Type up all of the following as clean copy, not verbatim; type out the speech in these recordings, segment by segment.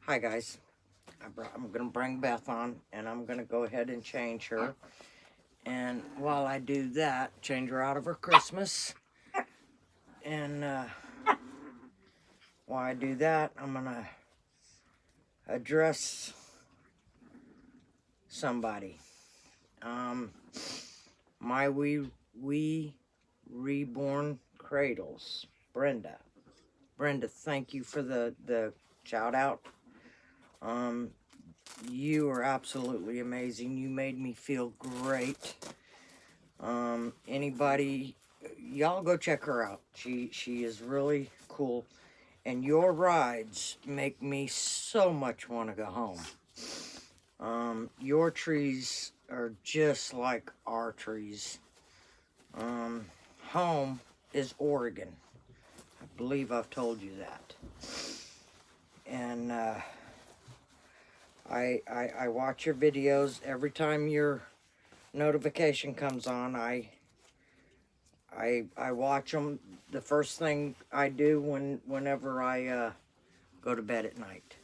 Hi guys, I'm gonna bring Beth on and I'm gonna go ahead and change her. And while I do that, change her out of her Christmas. And while I do that, I'm gonna address somebody. My we reborn cradles, Brenda. Brenda, thank you for the shout out. You are absolutely amazing. You made me feel great. Anybody, y'all go check her out. She is really cool. And your rides make me so much want to go home. Your trees are just like our trees. Home is Oregon. I believe I've told you that. And I watch your videos. Every time your notification comes on, I watch them. The first thing I do whenever I go to bed at night.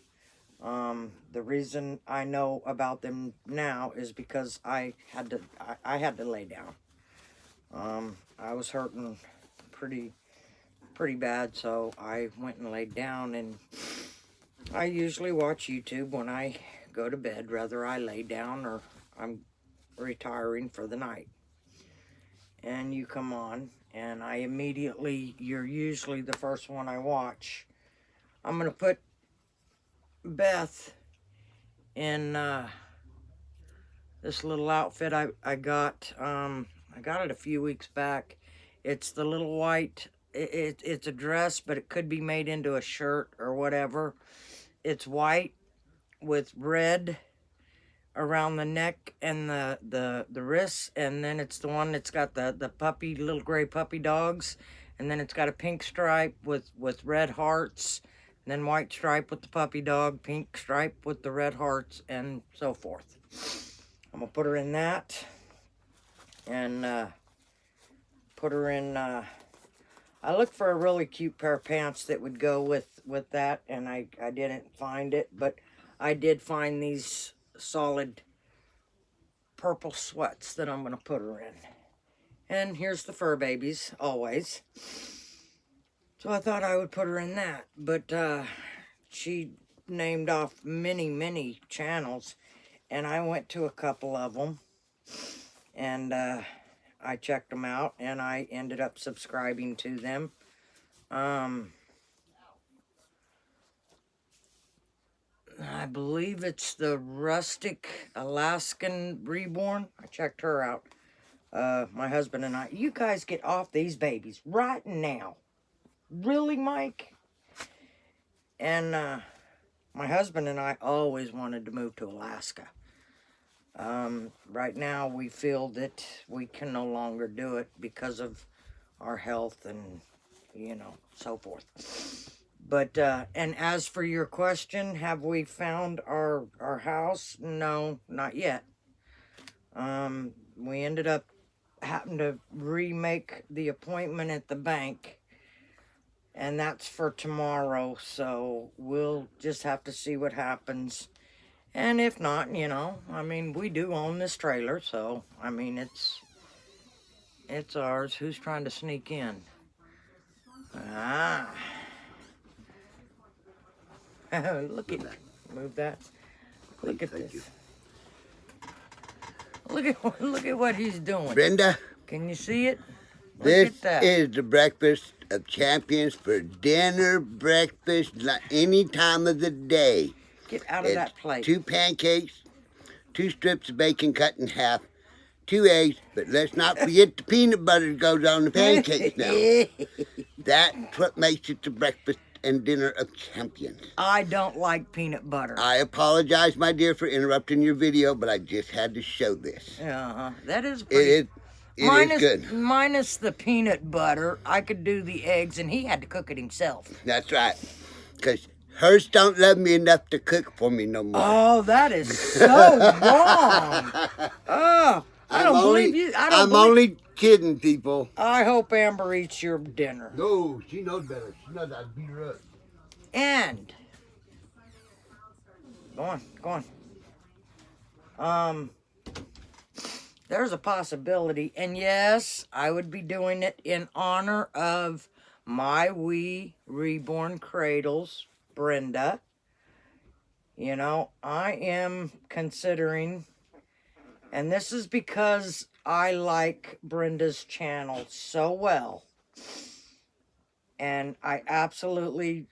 The reason I know about them now is because I had to lay down. I was hurting pretty bad, so I went and laid down, and I usually watch YouTube when I go to bed, whether I lay down or I'm retiring for the night. And you come on, and you're usually the first one I watch. I'm gonna put Beth in this little outfit I got. I got it a few weeks back. It's the little white, it's a dress, but it could be made into a shirt or whatever. It's white with red around the neck and the wrists, and then it's the one that's got the puppy, little gray puppy dogs, and then it's got a pink stripe with red hearts, and then white stripe with the puppy dog, pink stripe with the red hearts, and so forth. I'm gonna put her in that, and put her in, I looked for a really cute pair of pants that would go with that, and I didn't find it, but I did find these solid purple sweats that I'm going to put her in. And here's the fur babies, always. So I thought I would put her in that, but she named off many channels, and I went to a couple of them, and I checked them out, and I ended up subscribing to them. I believe it's the Rustic Alaskan Reborn. I checked her out. My husband and I. You guys get off these babies right now. Really, Mike? And my husband and I always wanted to move to Alaska. Right now, we feel that we can no longer do it because of our health and, so forth. But, and as for your question, have we found our house? No, not yet. We ended up having to remake the appointment at the bank, and that's for tomorrow, so we'll just have to see what happens. And if not, I mean, we do own this trailer, so, I mean, it's ours. Who's trying to sneak in? Ah. Look at that. Move that. Look at this. Look at what he's doing. Brenda, can you see it? This is the breakfast of champions for dinner, breakfast, any time of the day. Get out of that plate. 2 pancakes, 2 strips of bacon cut in half, 2 eggs, but let's not forget the peanut butter that goes on the pancakes now. That's what makes it the breakfast and dinner of champions. I don't like peanut butter. I apologize, my dear, for interrupting your video, but I just had to show this. That is pretty... It is good. Minus the peanut butter, I could do the eggs, and he had to cook it himself. That's right. Because hers don't love me enough to cook for me no more. Oh, that is so wrong. Oh, I don't believe you. I'm only kidding, people. I hope Amber eats your dinner. No, she knows better. She knows I'd beat her up. And Go on, go on. There's a possibility, and yes, I would be doing it in honor of my wee reborn cradles, Brenda. You know, I am considering, and this is because I like Brenda's channel so well, and I absolutely,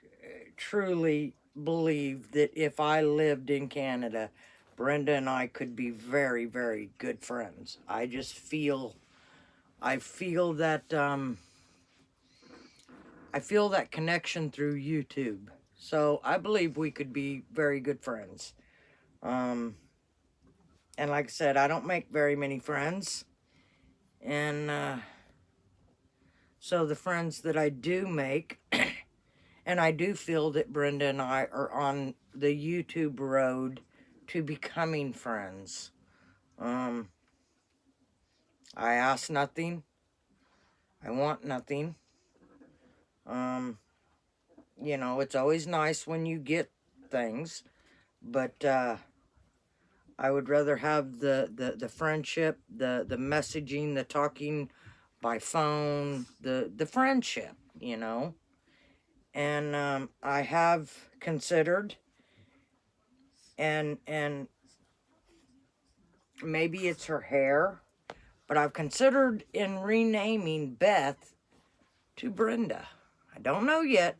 truly believe that if I lived in Canada, Brenda and I could be very, very good friends. I feel that, I feel that connection through YouTube. So I believe we could be very good friends. And like I said, I don't make very many friends. And so the friends that I do make, and I do feel that Brenda and I are on the YouTube road to becoming friends. I ask nothing. I want nothing. You know, it's always nice when you get things, but I would rather have the friendship, the messaging, the talking by phone, the friendship, you know. And I have considered, and maybe it's her hair, but I've considered in renaming Beth to Brenda. I don't know yet,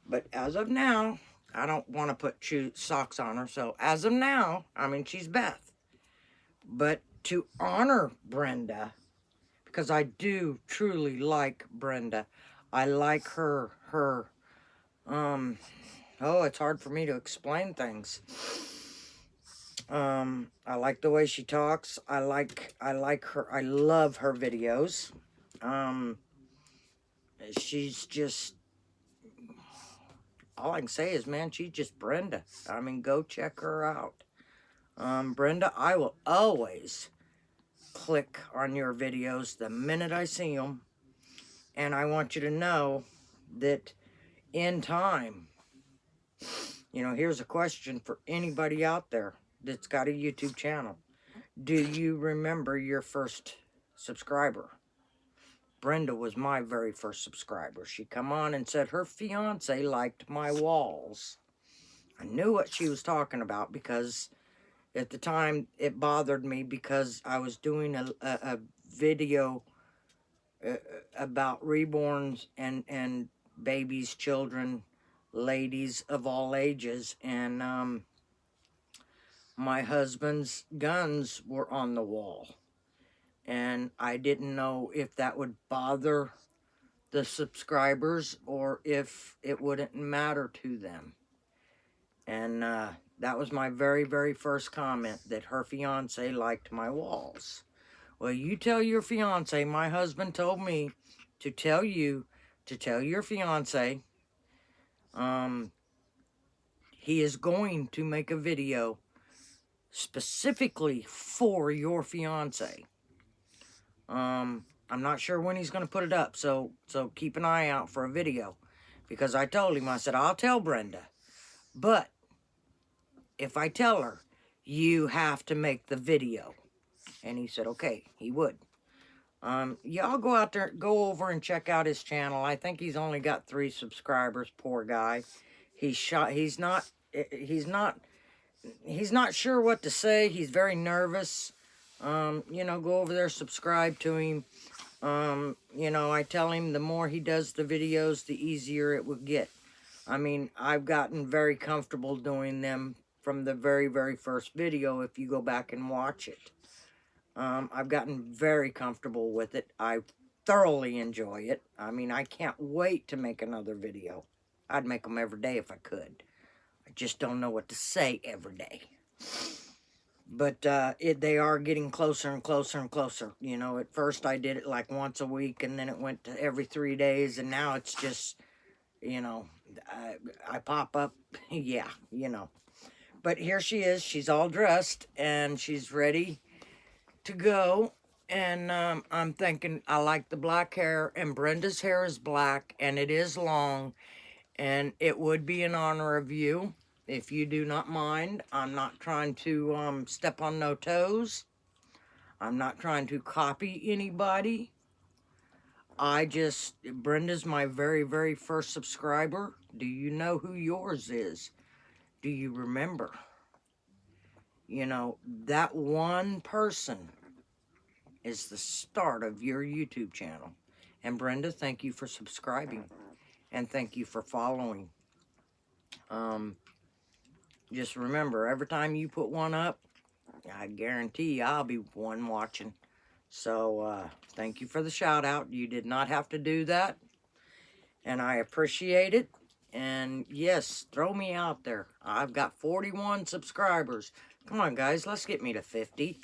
but as of now, I don't want to put socks on her. So as of now, I mean, she's Beth. But to honor Brenda, because I do truly like Brenda. I like her, oh, it's hard for me to explain things. I like the way she talks. I like her. I love her videos. She's just, all I can say is, man, she's just Brenda. I mean, go check her out. Brenda, I will always click on your videos the minute I see them. And I want you to know that in time, you know, here's a question for anybody out there that's got a YouTube channel. Do you remember your first subscriber? Brenda was my very first subscriber. She come on and said her fiance liked my walls. I knew what she was talking about because at the time it bothered me because I was doing a video about reborns and babies, children, ladies of all ages, and my husband's guns were on the wall, and I didn't know if that would bother the subscribers or if it wouldn't matter to them. And that was my very, very first comment, that her fiance liked my walls. Well, you tell your fiance, my husband told me to tell you, to tell your fiance, he is going to make a video specifically for your fiance. I'm not sure when he's going to put it up, so keep an eye out for a video. Because I told him, I said, I'll tell Brenda, but if I tell her, you have to make the video. And he said, okay, he would. Y'all go out there, go over and check out his channel. I think he's only got 3 subscribers, poor guy. He's not sure what to say. He's very nervous. You know, go over there, subscribe to him. You know, I tell him the more he does the videos, the easier it will get. I mean, I've gotten very comfortable doing them from the very, very first video, if you go back and watch it. I've gotten very comfortable with it. I thoroughly enjoy it. I mean, I can't wait to make another video. I'd make them every day if I could. I just don't know what to say every day. But they are getting closer and closer and closer. You know, at first I did it like once a week, and then it went to every 3 days, and now it's just, you know, I pop up. Yeah, you know. But here she is. She's all dressed, and she's ready to go. And I'm thinking, I like the black hair, and Brenda's hair is black, and it is long, and it would be in honor of you. if you do not mind, I'm not trying to step on no toes. I'm not trying to copy anybody. Brenda's my very, very first subscriber. Do you know who yours is? Do you remember? You know, that one person is the start of your YouTube channel. And Brenda, thank you for subscribing. And thank you for following. Just remember, every time you put one up, I guarantee I'll be one watching. So, thank you for the shout out. You did not have to do that. And I appreciate it. And yes, throw me out there. I've got 41 subscribers. Come on, guys, let's get me to 50.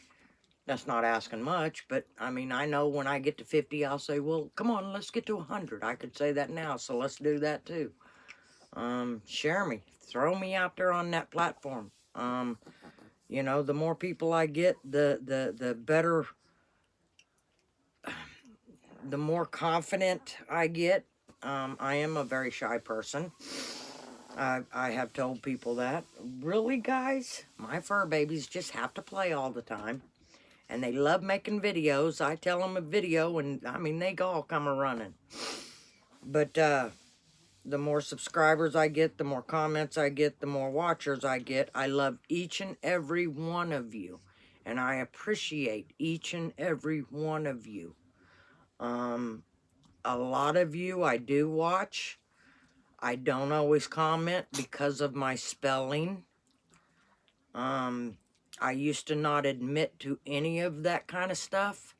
That's not asking much, but I mean, I know when I get to 50, I'll say, well, come on, let's get to 100. I could say that now, so let's do that too. Share me. Throw me out there on that platform. You know, the more people I get, the better, the more confident I get. I am a very shy person. I have told people that. Really, guys? My fur babies just have to play all the time. And they love making videos. I tell them a video, and I mean, they all come a-running. But the more subscribers I get, the more comments I get, the more watchers I get. I love each and every one of you. And I appreciate each and every one of you. A lot of you I do watch. I don't always comment because of my spelling. I used to not admit to any of that kind of stuff,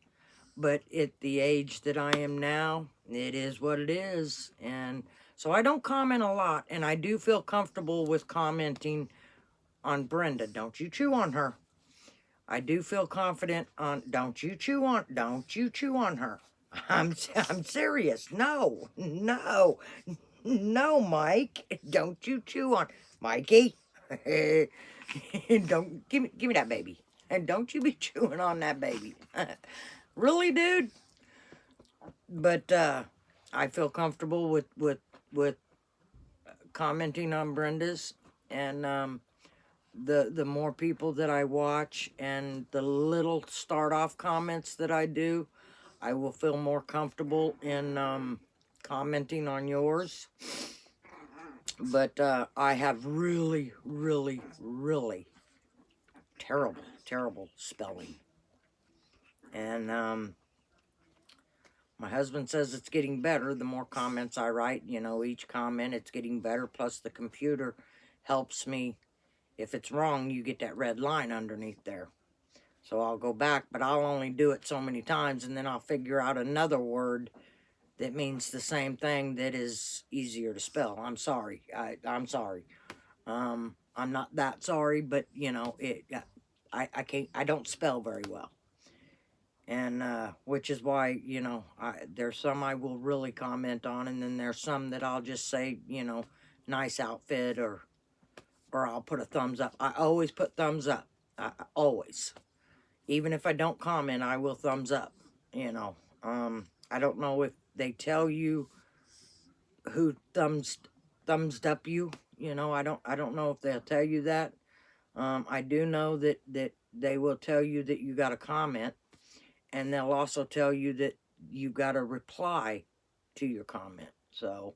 but at the age that I am now, it is what it is. And so I don't comment a lot, and I do feel comfortable with commenting on Brenda. Don't you chew on her. I do feel confident on, don't you chew on her. I'm serious. No, Mike. Don't you chew on Mikey. Don't give me that baby. And don't you be chewing on that baby. Really, dude? But I feel comfortable with commenting on Brenda's, and the more people that I watch and the little start off comments that I do, I will feel more comfortable in commenting on yours. But I have really, really, really terrible spelling. And my husband says it's getting better the more comments I write. You know, each comment, it's getting better. Plus the computer helps me. If it's wrong, you get that red line underneath there. So I'll go back, but I'll only do it so many times, and then I'll figure out another word that means the same thing that is easier to spell. I'm sorry. I'm sorry. I'm not that sorry, but, you know, I don't spell very well. And, which is why, you know, there's some I will really comment on, and then there's some that I'll just say, you know, nice outfit, or I'll put a thumbs up. I always put thumbs up. Always. Even if I don't comment, I will thumbs up, you know. I don't know if they tell you who thumbsed up you, you know. I don't know if they'll tell you that. I do know that they will tell you that you got a comment, and they'll also tell you that you got a reply to your comment. So,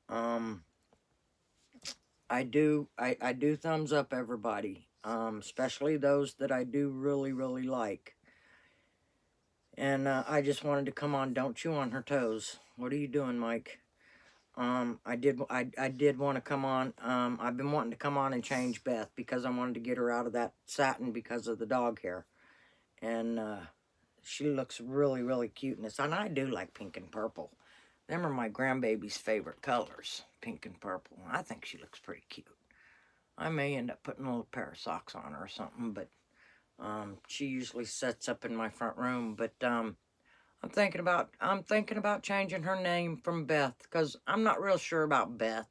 I do thumbs up everybody, especially those that I do really, really like. And I just wanted to come on. Don't chew on her toes. What are you doing, Mike? I did want to come on. I've been wanting to come on and change Beth because I wanted to get her out of that satin because of the dog hair. And she looks really, really cute in this. And I do like pink and purple. Them are my grandbaby's favorite colors, pink and purple. I think she looks pretty cute. I may end up putting a little pair of socks on her or something, but she usually sits up in my front room. But I'm thinking about changing her name from Beth, because I'm not real sure about Beth.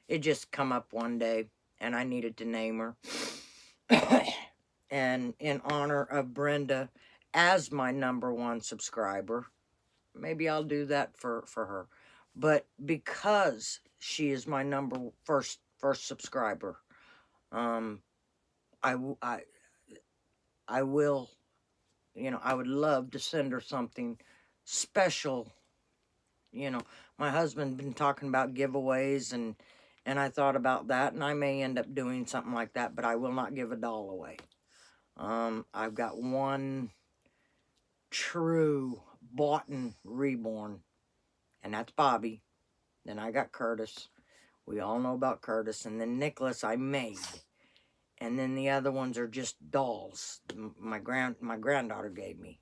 It just come up one day, and I needed to name her. And in honor of Brenda as my #1 subscriber, maybe I'll do that for her. But because she is my first subscriber, I, I will, I would love to send her something special. My husband been talking about giveaways, and I thought about that, and I may end up doing something like that, but I will not give a doll away. I've got one true boughten reborn, and that's Bobby. Then I got Curtis. We all know about Curtis. And then Nicholas I made. And then the other ones are just dolls my granddaughter gave me.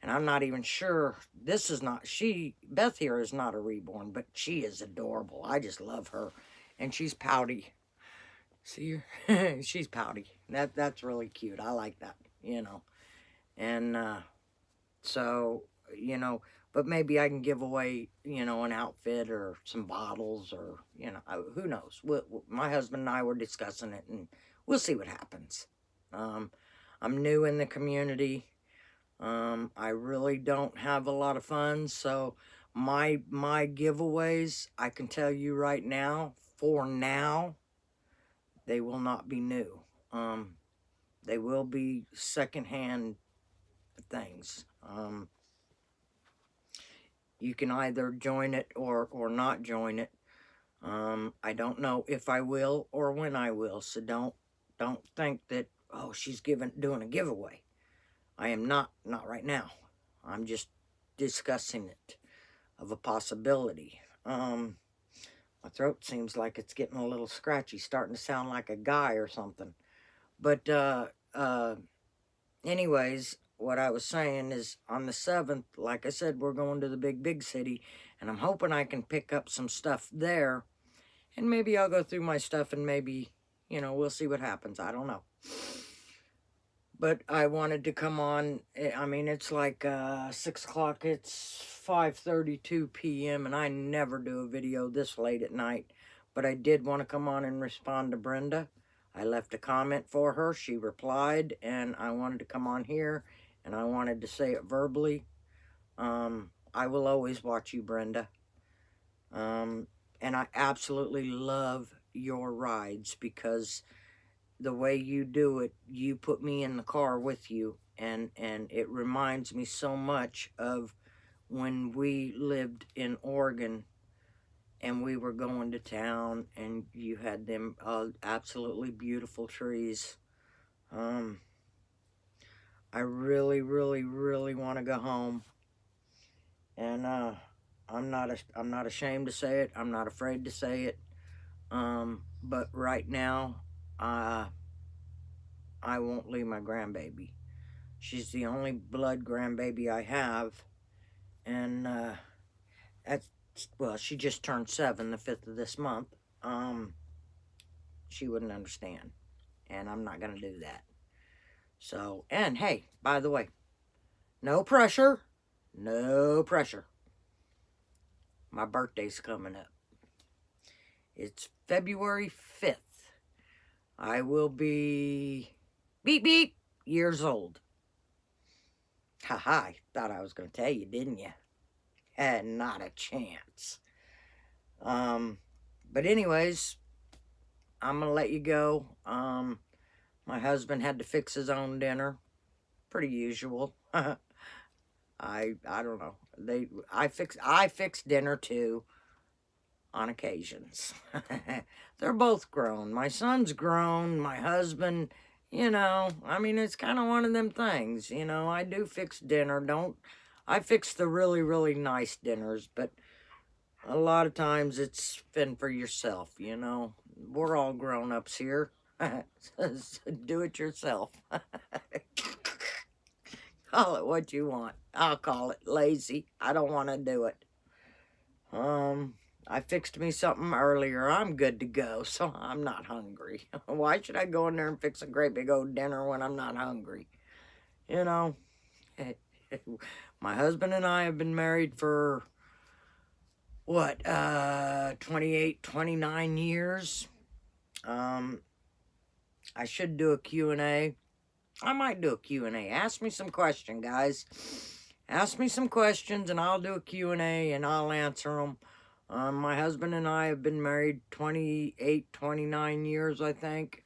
And I'm not even sure, this is not, Beth here is not a reborn, but she is adorable. I just love her. And she's pouty. See her? She's pouty. That's really cute. I like that, And so, but maybe I can give away, an outfit or some bottles or, who knows. My husband and I were discussing it, and we'll see what happens. I'm new in the community. I really don't have a lot of funds, so my giveaways, I can tell you right now, for now, they will not be new. They will be secondhand things. You can either join it or not join it. I don't know if I will or when I will, so don't think that, oh, she's doing a giveaway. I am not right now. I'm just discussing it of a possibility. My throat seems like it's getting a little scratchy, starting to sound like a guy or something. But anyways, what I was saying is on the 7th, like I said, we're going to the big city, and I'm hoping I can pick up some stuff there, and maybe I'll go through my stuff, and maybe, we'll see what happens. I don't know. But I wanted to come on. I mean, it's like 6 o'clock. It's 5:32 p.m. and I never do a video this late at night. But I did want to come on and respond to Brenda. I left a comment for her. She replied, and I wanted to come on here, and I wanted to say it verbally. I will always watch you, Brenda. And I absolutely love your rides because the way you do it, you put me in the car with you, and it reminds me so much of when we lived in Oregon and we were going to town and you had them absolutely beautiful trees. I really, really, really want to go home, and I'm not ashamed to say it. I'm not afraid to say it. But right now, I won't leave my grandbaby. She's the only blood grandbaby I have. And she just turned 7 the 5th of this month. She wouldn't understand. And I'm not going to do that. So, and hey, by the way, no pressure. No pressure. My birthday's coming up. It's February 5th. I will be beep beep years old. Haha, I thought I was going to tell you, didn't you? Not a chance. But anyways, I'm going to let you go. My husband had to fix his own dinner. Pretty usual. I don't know. I fix dinner too on occasions. They're both grown. My son's grown. My husband, I mean, it's kind of one of them things. I do fix dinner. I fix the really, really nice dinners, but a lot of times it's fend for yourself, We're all grown-ups here. So do it yourself. Call it what you want. I'll call it lazy. I don't want to do it. I fixed me something earlier. I'm good to go, so I'm not hungry. Why should I go in there and fix a great big old dinner when I'm not hungry? My husband and I have been married for, 28, 29 years. I should do a Q&A. I might do a Q&A. Ask me some questions, guys. Ask me some questions, and I'll do a Q&A, and I'll answer them. My husband and I have been married 28, 29 years, I think.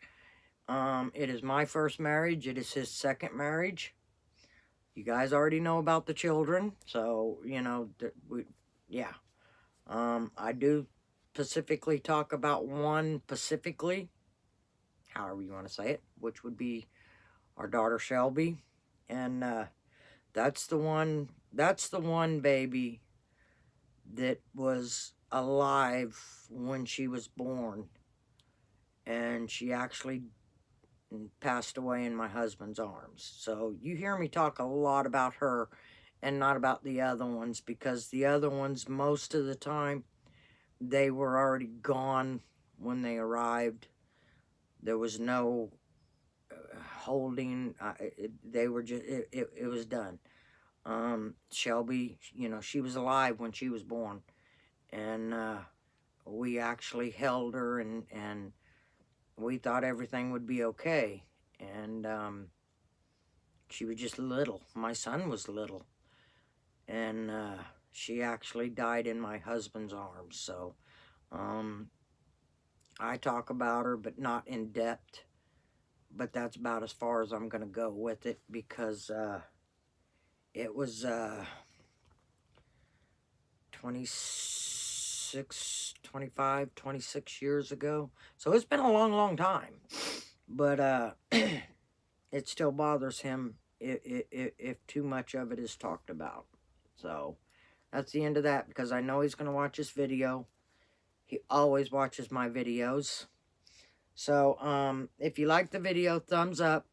It is my first marriage. It is his second marriage. You guys already know about the children, so, you know, yeah. I do specifically talk about one specifically, however you want to say it, which would be our daughter Shelby. And that's the one baby that was alive when she was born, and she actually passed away in my husband's arms. So you hear me talk a lot about her and not about the other ones, because the other ones, most of the time, they were already gone when they arrived. There was no holding. They were just, it was done. Shelby, you know, she was alive when she was born, and we actually held her, and we thought everything would be okay. And she was just little. My son was little, and she actually died in my husband's arms. So I talk about her, but not in depth. But that's about as far as I'm going to go with it, because it was 26 years ago. So it's been a long, long time. But it still bothers him if too much of it is talked about. So that's the end of that, because I know he's going to watch this video. He always watches my videos. So if you like the video, thumbs up,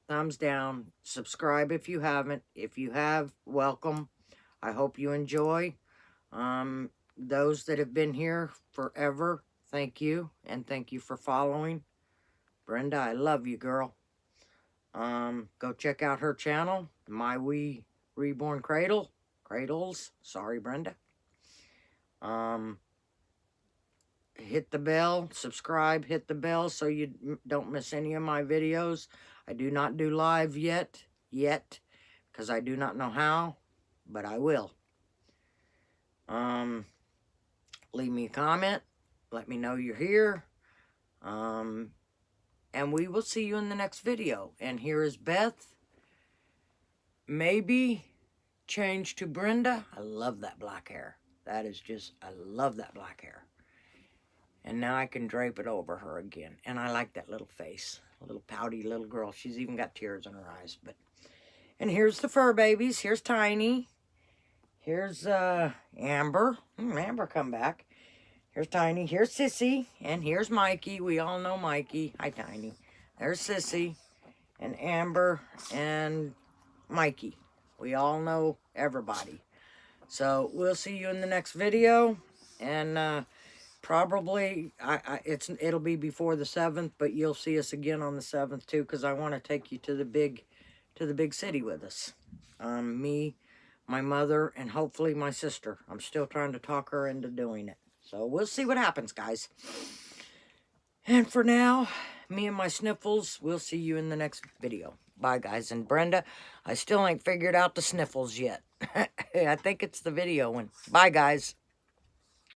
thumbs down, subscribe if you haven't. If you have, welcome. I hope you enjoy. Those that have been here forever, thank you, and thank you for following. Brenda, I love you, girl. Go check out her channel, My Wee Reborn Cradles. Sorry, Brenda. Hit the bell, subscribe, hit the bell so you don't miss any of my videos. I do not do live yet, because I do not know how, but I will. Leave me a comment, let me know you're here, and we will see you in the next video. And here is Beth, maybe change to Brenda. I love that black hair. That is just, I love that black hair. And now I can drape it over her again. And I like that little face. A little pouty little girl. She's even got tears in her eyes. And here's the fur babies. Here's Tiny. Here's Amber. Amber, come back. Here's Tiny. Here's Sissy. And here's Mikey. We all know Mikey. Hi, Tiny. There's Sissy. And Amber. And Mikey. We all know everybody. So we'll see you in the next video. And probably, it'll be before the 7th, but you'll see us again on the 7th too, because I want to take you to the big city with us. Me, my mother, and hopefully my sister. I'm still trying to talk her into doing it. So we'll see what happens, guys. And for now, me and my sniffles, we'll see you in the next video. Bye, guys. And Brenda, I still ain't figured out the sniffles yet. I think it's the video one. Bye, guys.